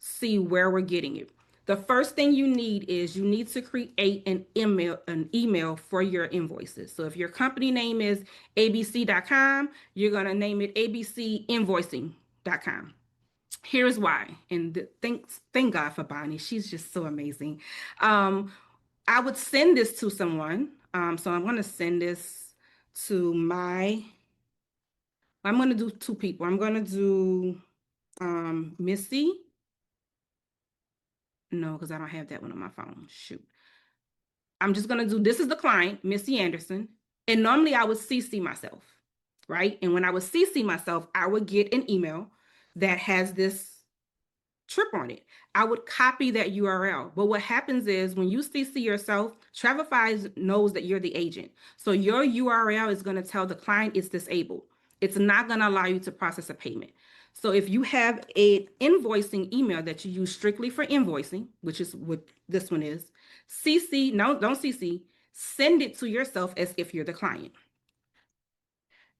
see where we're getting it. The first thing you need is you need to create an email for your invoices. So if your company name is abc.com, you're going to name it abcinvoicing.com. Here's why. And thank God for Bonnie. She's just so amazing. I would send this to someone. So I'm going to send this to I'm going to do two people. I'm going to do Missy. No, because I don't have that one on my phone. Shoot. I'm just going to do, this is the client, Missy Anderson. And normally I would CC myself, right? And when I would CC myself, I would get an email that has this trip on it. I would copy that URL. But what happens is when you CC yourself, Travefy knows that you're the agent. So your URL is going to tell the client it's disabled. It's not going to allow you to process a payment. So if you have a invoicing email that you use strictly for invoicing, which is what this one is, CC, no, don't CC, send it to yourself as if you're the client.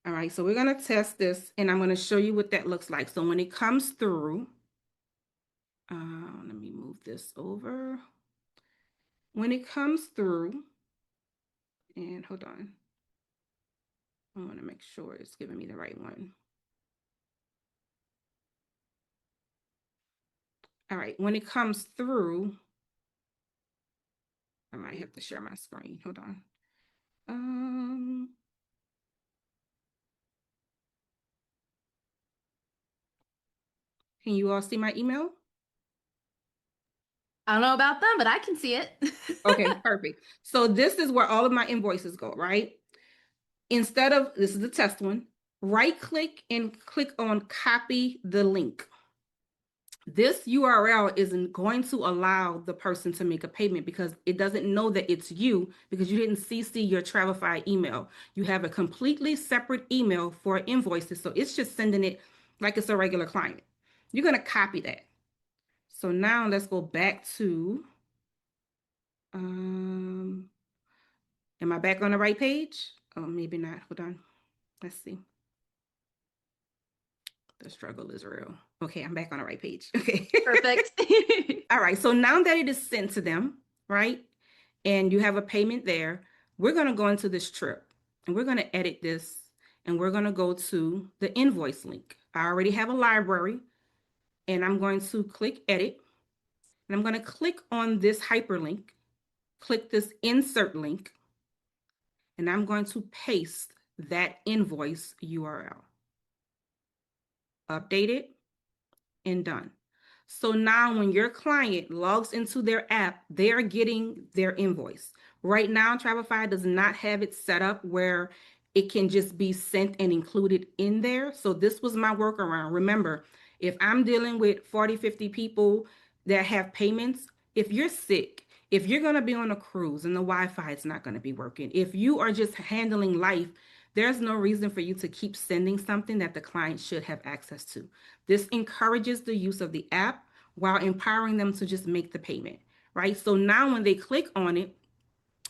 All right, so we're going to test this and I'm going to show you what that looks like. So when it comes through, let me move this over. When it comes through, and hold on, I want to make sure it's giving me the right one. All right, when it comes through, I might have to share my screen. Hold on. Um, can you all see my email? I don't know about them, but I can see it. Okay, perfect. So this is where all of my invoices go, right? Instead of, this is the test one, right click and click on copy the link. This URL isn't going to allow the person to make a payment because it doesn't know that it's you because you didn't CC your Travefy email. You have a completely separate email for invoices. So it's just sending it like it's a regular client. You're going to copy that. So now let's go back to, am I back on the right page? Oh, maybe not. Hold on. Let's see. The struggle is real. Okay, I'm back on the right page. Okay. Perfect. All right. So now that it is sent to them, right? And you have a payment there, we're going to go into this trip and we're going to edit this and we're going to go to the invoice link. I already have a library and I'm going to click edit and I'm going to click on this hyperlink, click this insert link, and I'm going to paste that invoice URL. Update it and done. So now when your client logs into their app, they are getting their invoice. Right now, Travefy does not have it set up where it can just be sent and included in there. So this was my workaround. Remember, if I'm dealing with 40, 50 people that have payments, if you're sick, if you're going to be on a cruise and the Wi-Fi is not going to be working, if you are just handling life, there's no reason for you to keep sending something that the client should have access to. This encourages the use of the app while empowering them to just make the payment, right? So now when they click on it,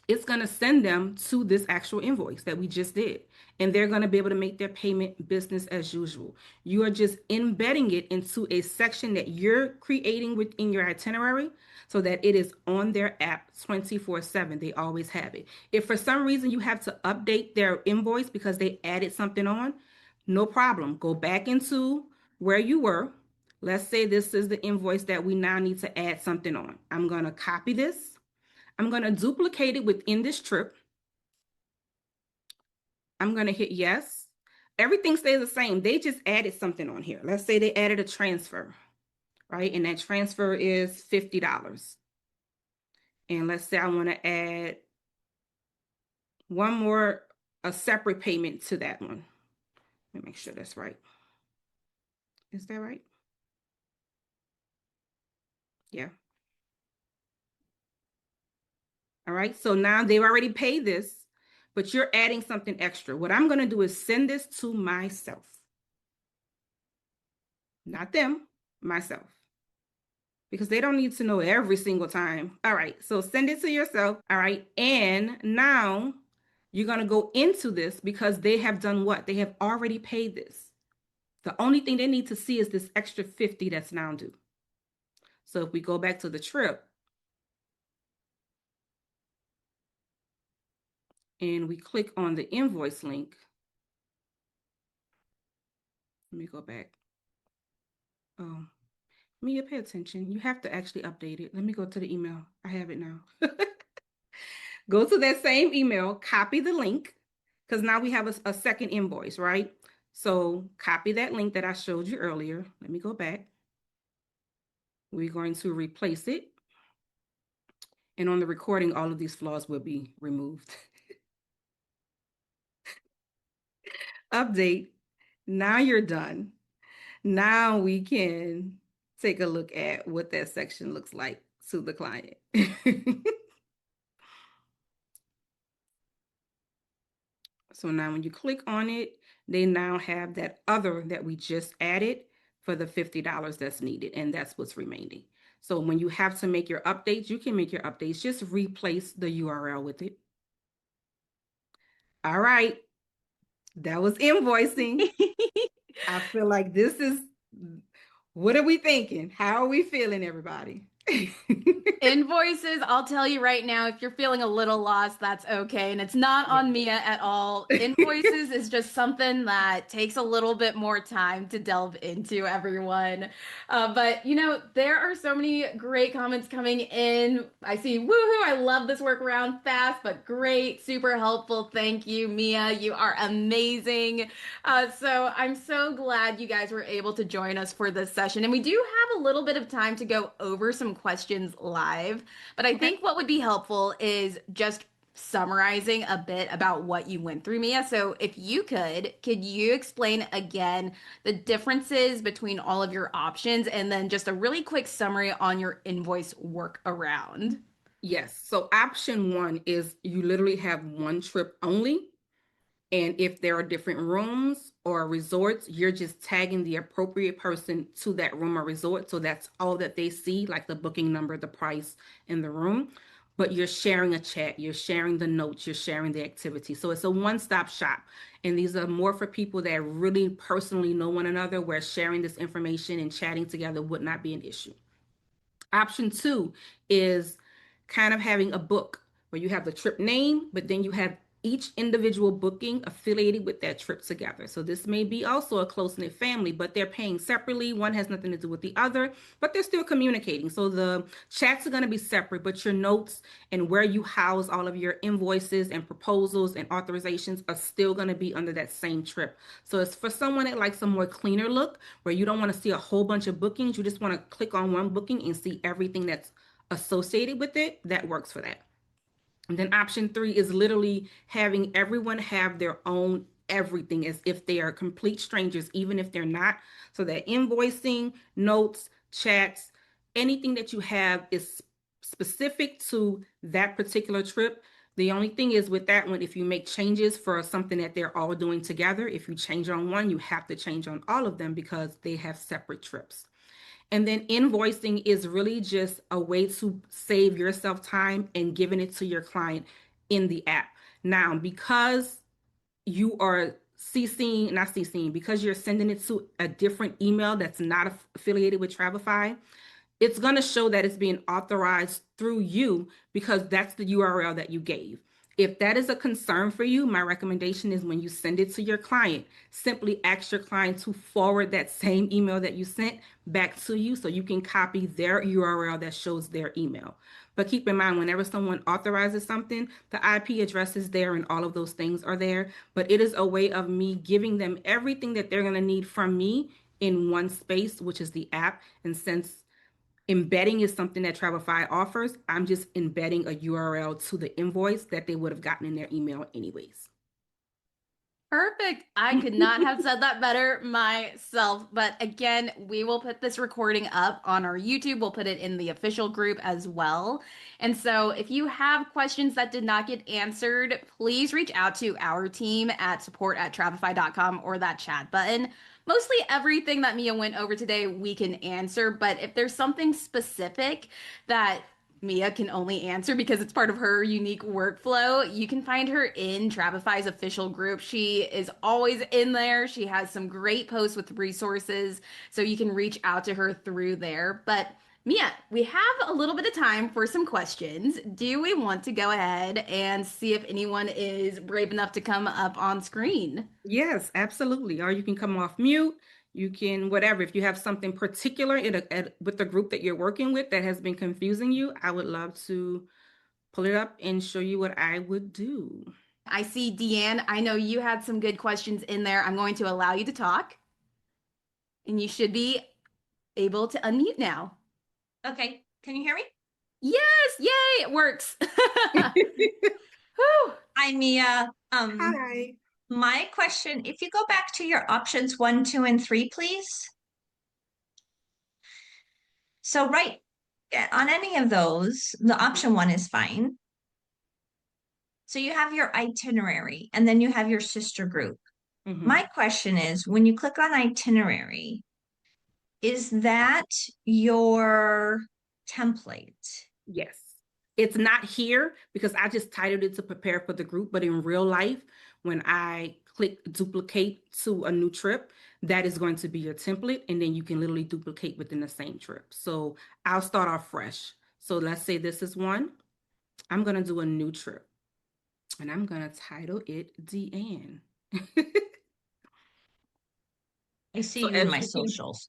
it's going to send them to this actual invoice that we just did. And they're going to be able to make their payment business as usual. You are just embedding it into a section that you're creating within your itinerary so that it is on their app 24/7. They always have it. If for some reason you have to update their invoice because they added something on, no problem. Go back into where you were. Let's say this is the invoice that we now need to add something on. I'm going to copy this. I'm going to duplicate it within this trip. I'm going to hit yes. Everything stays the same. They just added something on here. Let's say they added a transfer, right? And that transfer is $50. And let's say I want to add one more, a separate payment to that one. Let me make sure that's right. Is that right? Yeah. All right. So now they've already paid this, but you're adding something extra. What I'm going to do is send this to myself, not them, myself, because they don't need to know every single time. All right, so send it to yourself. All right, and now you're going to go into this because they have done what? They have already paid this. The only thing they need to see is this extra 50 that's now due. So if we go back to the trip and we click on the invoice link, let me go back. Oh, Mia, pay attention. You have to actually update it. Let me go to the email. I have it now. Go to that same email, copy the link, because now we have a second invoice, right? So copy that link that I showed you earlier. Let me go back. We're going to replace it. And on the recording, all of these flaws will be removed. Update. Now you're done. Now we can take a look at what that section looks like to the client. So now when you click on it, they now have that other that we just added for the $50 that's needed, and that's what's remaining. So when you have to make your updates, you can make your updates. Just replace the URL with it. All right, that was invoicing. I feel like this is what are we thinking? How are we feeling, everybody? Invoices, I'll tell you right now, if you're feeling a little lost, that's okay. And it's not Yeah. on Mia at all. Invoices is just something that takes a little bit more time to delve into, everyone. But, there are so many great comments coming in. I see, woohoo, I love this workaround, fast, but great, super helpful. Thank you, Mia. You are amazing. So I'm so glad you guys were able to join us for this session. And we do have a little bit of time to go over some questions live. But I Okay. think what would be helpful is just summarizing a bit about what you went through, Mia. So if you could you explain again the differences between all of your options and then just a really quick summary on your invoice workaround? Yes. So option one is you literally have one trip only. And if there are different rooms or resorts, you're just tagging the appropriate person to that room or resort. So that's all that they see, like the booking number, the price, and the room. But you're sharing a chat, you're sharing the notes, you're sharing the activity. So it's a one-stop shop. And these are more for people that really personally know one another, where sharing this information and chatting together would not be an issue. Option two is kind of having a book where you have the trip name, but then you have each individual booking affiliated with that trip together. So this may be also a close knit family, but they're paying separately. One has nothing to do with the other, but they're still communicating. So the chats are going to be separate, but your notes and where you house all of your invoices and proposals and authorizations are still going to be under that same trip. So it's for someone that likes a more cleaner look where you don't want to see a whole bunch of bookings. You just want to click on one booking and see everything that's associated with it. That works for that. And then option three is literally having everyone have their own everything as if they are complete strangers, even if they're not. So that invoicing, notes, chats, anything that you have is specific to that particular trip. The only thing is with that one, if you make changes for something that they're all doing together, if you change on one, you have to change on all of them because they have separate trips. And then invoicing is really just a way to save yourself time and giving it to your client in the app. Now, because you are CCing, not CCing, because you're sending it to a different email that's not affiliated with Travefy, it's going to show that it's being authorized through you because that's the URL that you gave. If that is a concern for you, my recommendation is when you send it to your client, simply ask your client to forward that same email that you sent back to you so you can copy their URL that shows their email. But keep in mind, whenever someone authorizes something, the IP address is there and all of those things are there. But it is a way of me giving them everything that they're going to need from me in one space, which is the app. And since embedding is something that Travefy offers, I'm just embedding a URL to the invoice that they would have gotten in their email anyways. Perfect. I could not have said that better myself. But again, we will put this recording up on our YouTube. We'll put it in the official group as well. And so if you have questions that did not get answered, please reach out to our team at support@travefy.com or that chat button. Mostly everything that Mia went over today, we can answer. But if there's something specific that Mia can only answer because it's part of her unique workflow. You can find her in Travefy's official group. She is always in there. She has some great posts with resources, so you can reach out to her through there. But Mia, we have a little bit of time for some questions. Do we want to go ahead and see if anyone is brave enough to come up on screen? Yes, absolutely. Or you can come off mute. You can, whatever. If you have something particular with the group that you're working with that has been confusing you, I would love to pull it up and show you what I would do. I see Deanne. I know you had some good questions in there. I'm going to allow you to talk, and you should be able to unmute now. Okay, can you hear me? Yes, yay, it works. Whew. Hi, Mia. Hi. My question, if you go back to your options 1, 2, and 3, please. So right on any of those, the option 1 is fine. So you have your itinerary and then you have your sister group. Mhm. My question is, when you click on itinerary, Is that your template? Yes. It's not here because I just titled it to prepare for the group, but in real life, when I click duplicate to a new trip, that is going to be your template, and then you can literally duplicate within the same trip. So I'll start off fresh. So let's say this is one. I'm going to do a new trip, and I'm going to title it Deanne. I see So you in as my you can socials.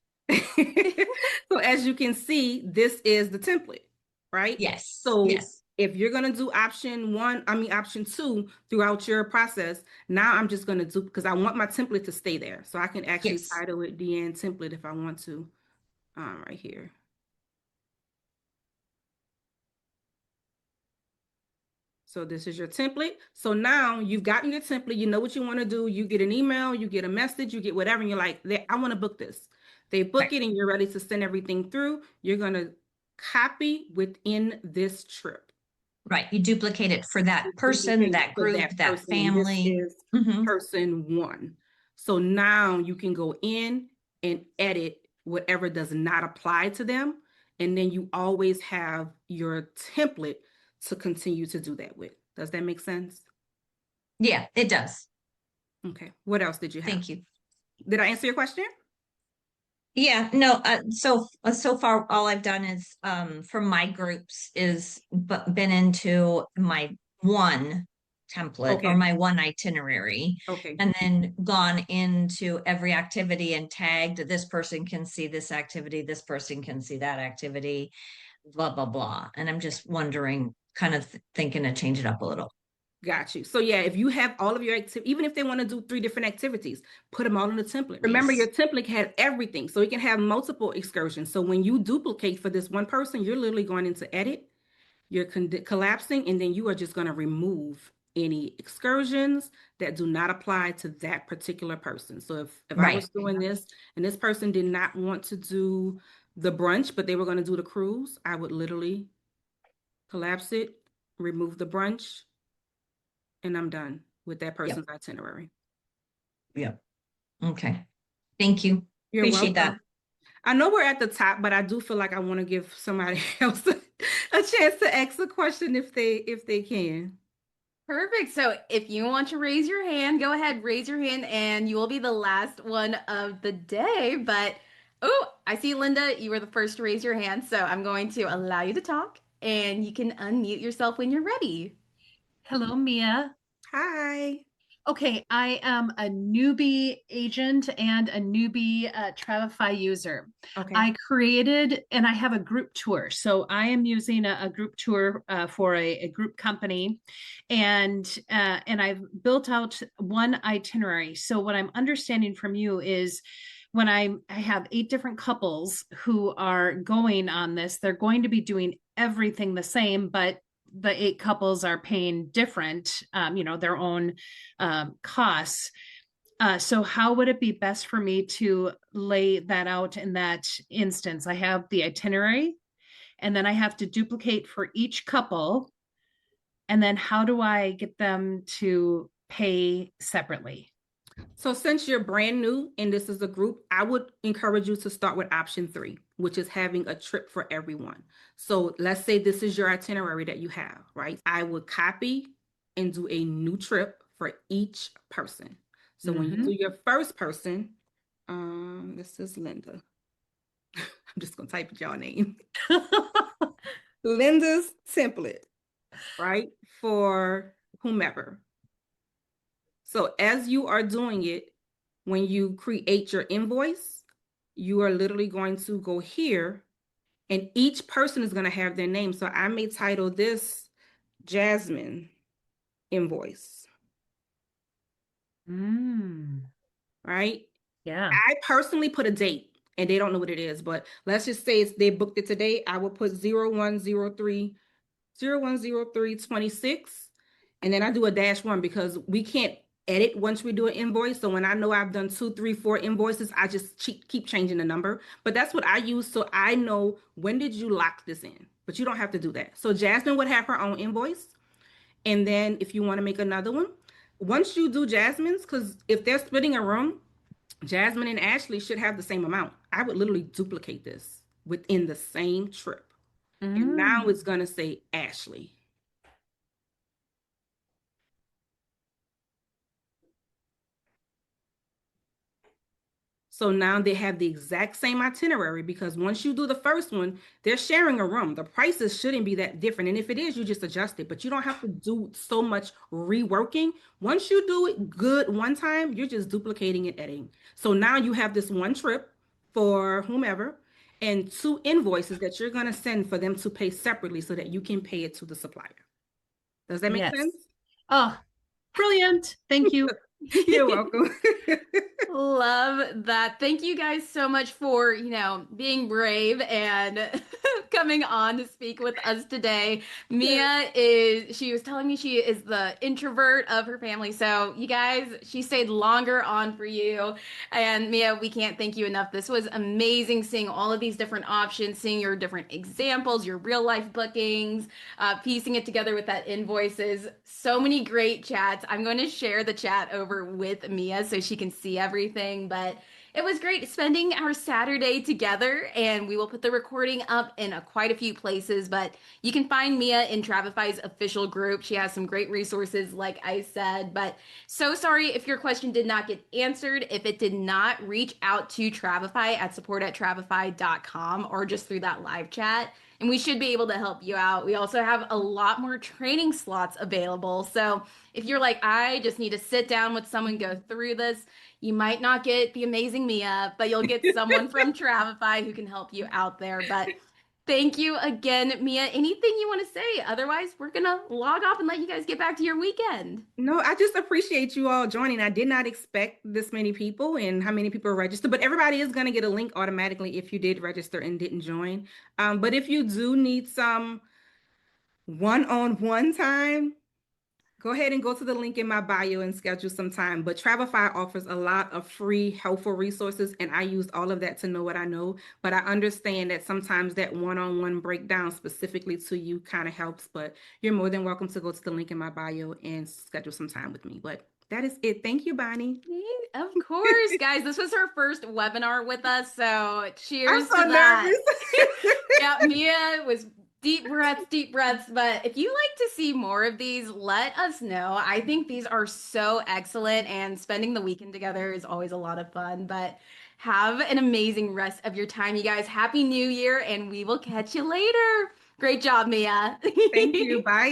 so as you can see, this is the template, right? Yes, So yes, if you're gonna do option two throughout your process, now I'm just gonna do because I want my template to stay there. So I can actually yes. title it Deanne template if I want to, right here. So this is your template. So now you've gotten your template, you know what you want to do. You get an email, you get a message, you get whatever, and you're like, I want to book this. They book Right, it and you're ready to send everything through. You're going to copy within this trip. right. You duplicate it for that You person, duplicate it that for group, that that person, and this family. is Hmm. person one. So now you can go in and edit whatever does not apply to them. And then you always have your template to continue to do that with. Does that make sense? Yeah, it does. Okay. What else did you have? Thank you. Did I answer your question? Yeah, no, so far all I've done is for my groups is been into my one template or Okay. my one itinerary Okay. and then gone into every activity and tagged this person can see this activity, this person can see that activity, blah blah blah. And I'm just wondering, kind of thinking to change it up a little. Got you. So yeah, if you have all of your activity, even if they want to do 3 different activities, put them all in the template. Remember, your Nice. template had everything, so it can have multiple excursions. So when you duplicate for this one person, you're literally going into edit, you're collapsing, and then you are just going to remove any excursions that do not apply to that particular person. So if I Right. was doing this and this person did not want to do the brunch, but they were going to do the cruise, I would literally collapse it, remove the brunch, and I'm done with that Yep. person's itinerary. Yep. Okay. Thank you. You're Appreciate welcome. that. I know we're at the top, but I do feel like I want to give somebody else a chance to ask a question if they can. Perfect. So if you want to raise your hand, go ahead, raise your hand, and you will be the last one of the day. But oh, I see Linda, you were the first to raise your hand, so I'm going to allow you to talk, and you can unmute yourself when you're ready. Hello, Mia. Hi. Okay, I am a newbie agent and a newbie Travefy user. Okay. I created and I have a group tour. So I am using a group tour for a group company, and I've built out one itinerary. So what I'm understanding from you is when I have 8 different couples who are going on this, they're going to be doing everything the same, but the 8 couples are paying different, their own costs. So, how would it be best for me to lay that out in that instance? I have the itinerary, and then I have to duplicate for each couple. And then, how do I get them to pay separately? So since you're brand new and this is a group, I would encourage you to start with option 3, which is having a trip for everyone. So let's say this is your itinerary that you have, right? I would copy and do a new trip for each person. So when you do Mhm. your first person, this is Linda. I'm just gonna type y'all name. Linda's template, right? For whomever. So as you are doing it, when you create your invoice, you are literally going to go here and each person is going to have their name. So I may title this Jasmine invoice, Mm, right? yeah. I personally put a date and they don't know what it is, but let's just say they booked it today. I will put 0103 and then I do a -1 because we can't edit once we do an invoice. So when I know I've done 2 3 4 invoices, I just keep changing the number. But that's what I use, so I know when did you lock this in. But you don't have to do that. So Jasmine would have her own invoice, and then if you want to make another one, once you do Jasmine's, because if they're splitting a room, Jasmine and Ashley should have the same amount. I would literally duplicate this within the same trip. And now Mm. it's going to say Ashley. So now they have the exact same itinerary because once you do the first one, they're sharing a room. The prices shouldn't be that different. And if it is, you just adjust it, but you don't have to do so much reworking. Once you do it good one time, you're just duplicating and editing. So now you have this one trip for whomever and two invoices that you're going to send for them to pay separately so that you can pay it to the supplier. Does that make Yes. sense? Oh, brilliant. Thank you. You're welcome. Love that. Thank you guys so much for, being brave and coming on to speak with us today. She was telling me she is the introvert of her family. So, you guys, she stayed longer on for you. And Mia, we can't thank you enough. This was amazing seeing all of these different options, seeing your different examples, your real life bookings, piecing it together with that invoices. So many great chats. I'm going to share the chat over with Mia so she can see everything. But it was great spending our Saturday together, and we will put the recording up in quite a few places. But you can find Mia in Travefy's official group. She has some great resources, like I said. But so sorry if your question did not get answered. If it did not, reach out to Travefy at support@travefy.com or just through that live chat and we should be able to help you out. We also have a lot more training slots available. So if you're like, I just need to sit down with someone, go through this, you might not get the amazing Mia, but you'll get someone from Travefy who can help you out there. But thank you again, Mia. Anything you want to say? Otherwise, we're going to log off and let you guys get back to your weekend. No, I just appreciate you all joining. I did not expect this many people and how many people registered, but everybody is going to get a link automatically if you did register and didn't join. But if you do need some one-on-one time, go ahead and go to the link in my bio and schedule some time. But Travefy offers a lot of free, helpful resources, and I used all of that to know what I know. But I understand that sometimes that one-on-one breakdown specifically to you kind of helps. But you're more than welcome to go to the link in my bio and schedule some time with me. But that is it. Thank you, Bonnie. Of course, guys. This was her first webinar with us, so I'm cheers so to that. nervous. Yeah, Mia was deep breaths, deep breaths. But if you like to see more of these, let us know. I think these are so excellent, and spending the weekend together is always a lot of fun. But have an amazing rest of your time, you guys. Happy New Year, and we will catch you later. Great job, Mia. Thank you. Bye.